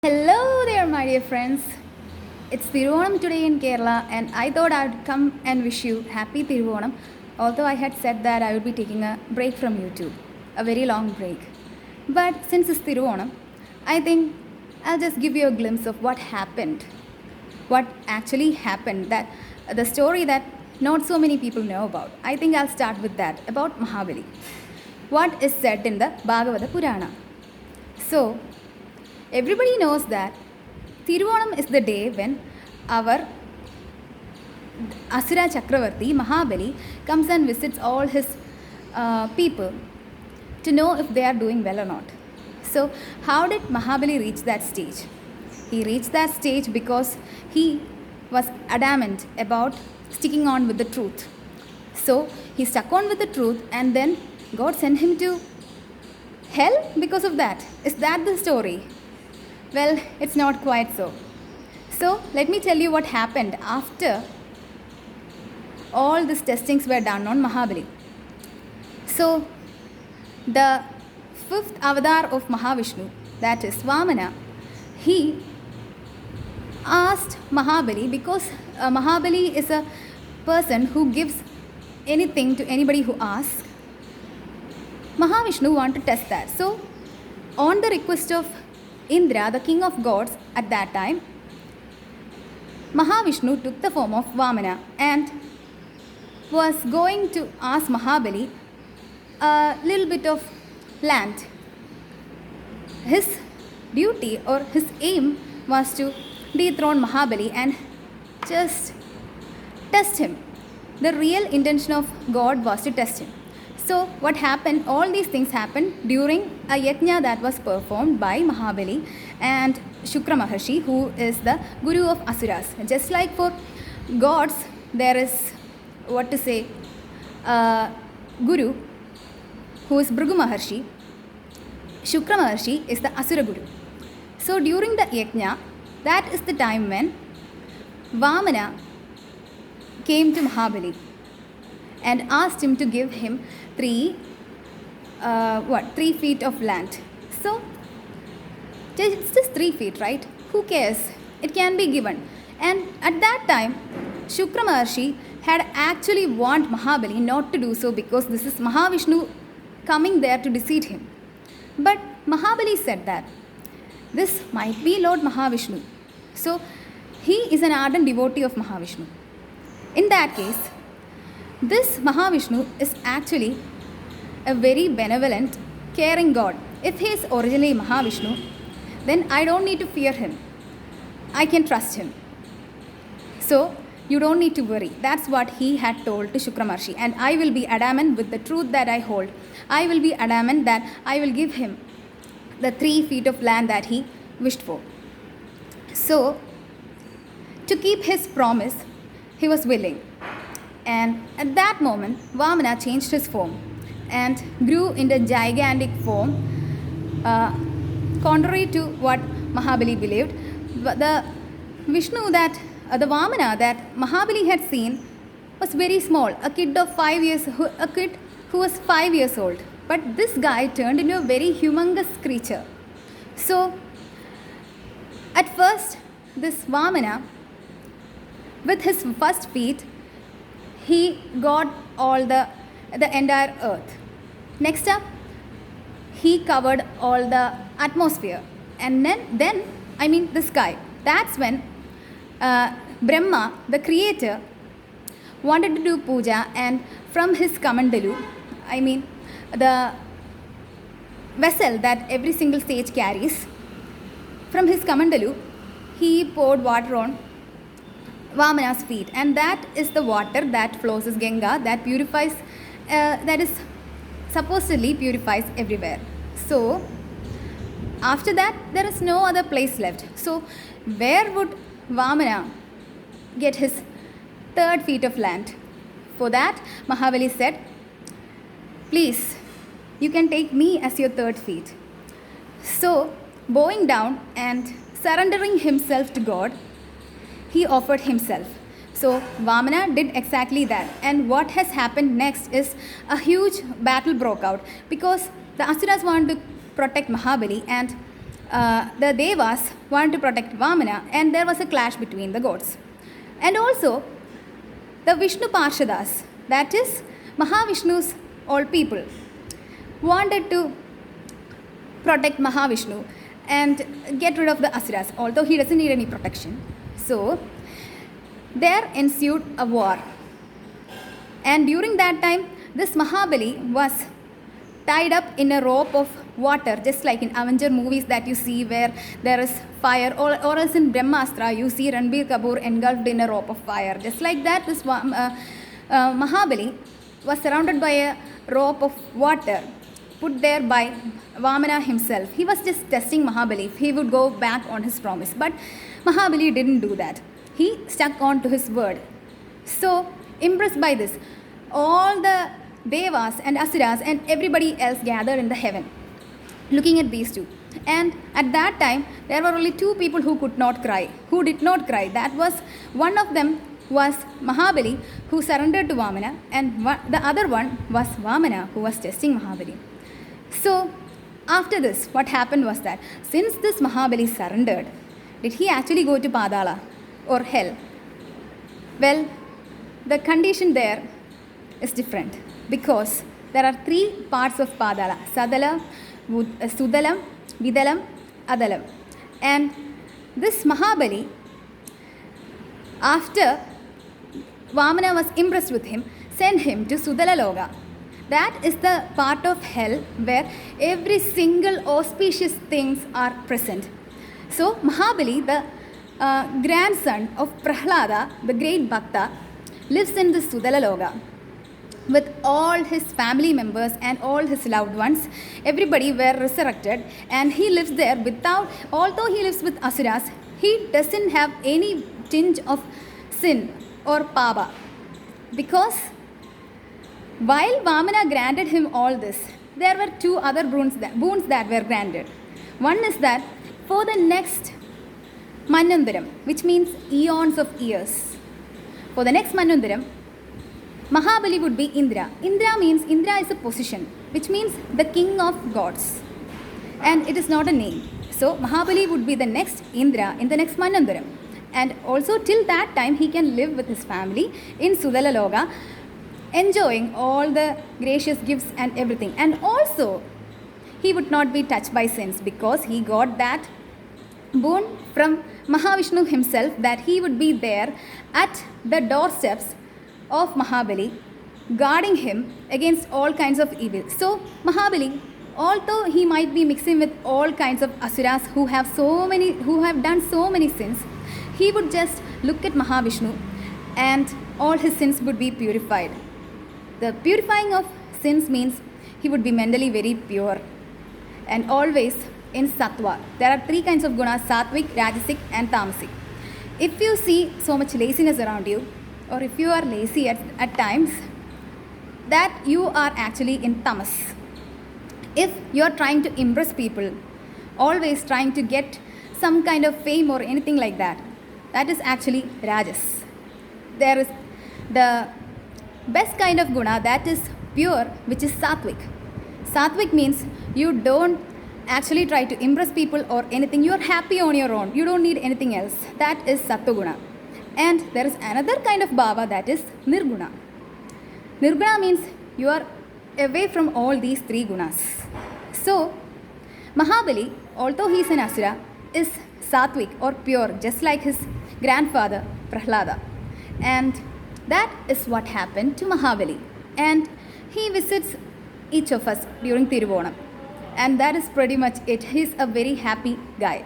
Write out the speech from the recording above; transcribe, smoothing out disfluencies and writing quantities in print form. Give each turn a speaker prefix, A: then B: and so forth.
A: Hello there, my dear friends. It's Thiruvonam today in Kerala, and I thought I'd come and wish you happy Thiruvonam. Although I had said that I would be taking a break from YouTube, a very long break. But since it's Thiruvonam, I think I'll just give you a glimpse of what happened, what actually happened, that the story that not so many people know about. I think I'll start with that about Mahabali. What is said in the BhagavadaPurana? So, everybody knows that Thiruvonam is the day when our Asura Chakravarti, Mahabali, comes and visits all his people to know if they are doing well or not. So, how did Mahabali reach that stage? He reached that stage because he was adamant about sticking on with the truth. So, he stuck on with the truth, and then God sent him to hell because of that. Is that the story? Well, it's not quite so. So, let me tell you what happened after all these testings were done on Mahabali. So, the fifth avatar of Mahavishnu, that is Vamana, he asked Mahabali, because Mahabali is a person who gives anything to anybody who asks. Mahavishnu wanted to test that. So, on the request of Indra, the king of gods at that time, Mahavishnu took the form of Vamana and was going to ask Mahabali a little bit of land. His duty or his aim was to dethrone Mahabali and just test him. The real intention of God was to test him. So, what happened? All these things happened during a yajna that was performed by Mahabali and Shukra Maharshi, who is the guru of Asuras. Just like for gods, there is guru, who is Bhrigu Maharshi. Shukra Maharshi is the Asura guru. So, during the yajna, that is the time when Vamana came to Mahabali and asked him to give him 3 feet of land. So, it's just 3 feet, right? Who cares? It can be given. And at that time, Shukra Maharshi had actually warned Mahabali not to do so, because this is Mahavishnu coming there to deceive him. But Mahabali said that this might be Lord Mahavishnu. So, he is an ardent devotee of Mahavishnu. In that case, this Mahavishnu is actually a very benevolent, caring God. If he is originally Mahavishnu, then I don't need to fear him. I can trust him. So, you don't need to worry. That's what he had told to Shukra Maharshi. And I will be adamant with the truth that I hold. I will be adamant that I will give him the 3 feet of land that he wished for. So, to keep his promise, he was willing. And at that moment, Vamana changed his form and grew into gigantic form, contrary to what Mahabali believed. The Vishnu the Vamana that Mahabali had seen was very small, a kid who was 5 years old. But this guy turned into a very humongous creature. So, at first, this Vamana, with his first feet, he got all the entire earth. Next up, he covered all the atmosphere, and then the sky. That's when Brahma, the creator, wanted to do puja, and from his kamandalu, the vessel that every single stage carries, from his kamandalu, he poured water on Vamana's feet, and that is the water that flows as Ganga, that purifies, that is supposedly purifies everywhere. So, after that, there is no other place left. So, where would Vamana get his 3rd feet of land? For that, Mahabali said, please, you can take me as your 3rd feet. So, bowing down and surrendering himself to God, he offered himself. So, Vamana did exactly that. And what has happened next is a huge battle broke out, because the Asuras wanted to protect Mahabali, and the Devas wanted to protect Vamana, and there was a clash between the gods. And also, the Vishnu Parshadas, that is Mahavishnu's all people, wanted to protect Mahavishnu and get rid of the Asuras, although he doesn't need any protection. So, there ensued a war. And during that time, this Mahabali was tied up in a rope of water, just like in Avenger movies that you see where there is fire, or as in Brahmastra, you see Ranbir Kapoor engulfed in a rope of fire. Just like that, this Mahabali was surrounded by a rope of water put there by Vamana himself. He was just testing Mahabali if he would go back on his promise. But Mahabali didn't do that. He stuck on to his word. So, impressed by this, all the Devas and Asuras and everybody else gathered in the heaven, looking at these two. And at that time, there were only two people who did not cry. That was, one of them was Mahabali, who surrendered to Vamana, and the other one was Vamana, who was testing Mahabali. So, after this, what happened was that, since this Mahabali surrendered, did he actually go to Padala or hell? Well, the condition there is different, because there are three parts of Padala: Sadala, Suthalam, Vidalam, Adalam. And this Mahabali, after Vamana was impressed with him, sent him to SuthalaLoka. That is the part of hell where every single auspicious things are present. So Mahabali, the grandson of Prahlada, the great Bhakta, lives in the SuthalaLoka with all his family members and all his loved ones. Everybody were resurrected, and he lives there without, although he lives with Asuras, he doesn't have any tinge of sin or papa. Because while Vamana granted him all this, there were two other boons that were granted. One is that for the next Manvantaram, which means eons of years, for the next Manvantaram, Mahabali would be Indra. Indra is a position, which means the king of gods. And it is not a name. So Mahabali would be the next Indra in the next Manvantaram. And also till that time, he can live with his family in SuthalaLoka, enjoying all the gracious gifts and everything. And also, he would not be touched by sins, because he got that boon from Mahavishnu himself, that he would be there at the doorsteps of Mahabali, guarding him against all kinds of evil. So Mahabali, although he might be mixing with all kinds of asuras who have done so many sins, he would just look at Mahavishnu and all his sins would be purified. The purifying of sins means he would be mentally very pure and always in sattva. There are three kinds of gunas: sattvic, rajasic and tamasic. If you see so much laziness around you, or if you are lazy at times, that you are actually in tamas. If you are trying to impress people, always trying to get some kind of fame or anything like that, that is actually rajas. There is the best kind of guna, that is pure, which is sattvic. Sattvic means you don't actually try to impress people or anything. You are happy on your own. You don't need anything else. That is sattva-guna. And there is another kind of bhava, that is nirguna. Nirguna means you are away from all these three gunas. So, Mahabali, although he is an asura, is sattvic or pure, just like his grandfather Prahlada. And that is what happened to Mahabali. And he visits each of us during Tiruvonam. And that is pretty much it. He is a very happy guy.